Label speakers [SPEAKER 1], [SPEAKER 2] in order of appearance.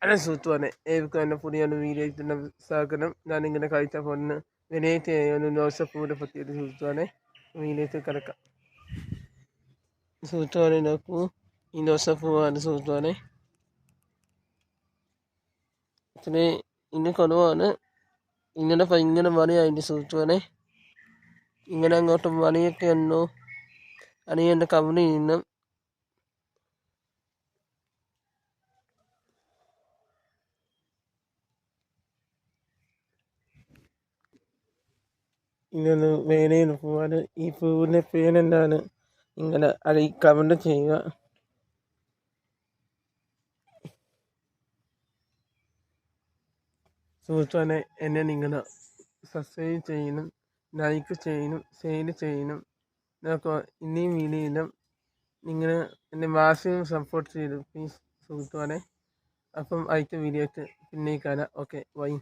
[SPEAKER 1] അല്ല സുഹൃത്തുക്കളെ, ഏവർക്കും എൻ്റെ പുതിയൊരു വീഡിയോയ്ക്ക് സ്വാഗതം. ഞാനിങ്ങനെ കഴിച്ച പൊന്ന് വെറൈറ്റി ഒരു ദോശപ്പൂരെ പറ്റിയൊരു സുഹൃത്തുക്കളെ വീഡിയോയ്ക്ക് കിടക്കാം. സുഹൃത്തുക്കളെ നോക്കൂ, ഈ ദോശപ്പൂവാണ് സുഹൃത്തുക്കളെ. ഇത്രേ ഇന്ന് കുറവാണ്. ഇങ്ങനെ ഭയങ്കര മഴയായിട്ട് സുഹൃത്തുക്കളെ. ഇങ്ങനെ അങ്ങോട്ട് മഴയൊക്കെ ഉണ്ടോ അറിയേണ്ട കവറിൽ നിന്നും ഇങ്ങനെ വേലയിൽ പോവാൻ ഈ പൂവിൻ്റെ പേരെന്താണ് ഇങ്ങനെ കമൻറ്റ് ചെയ്യുക. സുഹൃത്തുക്കളെ, എന്നെ നിങ്ങൾ സബ്സ്ക്രൈബ് ചെയ്യണം, ലൈക്ക് ചെയ്യണം, ഷെയർ ചെയ്യണം. നമുക്ക് ഇനിയും വീഡിയോയിലും നിങ്ങൾ എന്നെ മാക്സിമം സപ്പോർട്ട് ചെയ്തു പ്ലീസ് സുഹൃത്തുക്കളെ. അപ്പം അടുത്ത വീഡിയോയ്ക്ക് പിന്നെ കാണാം. Okay, by.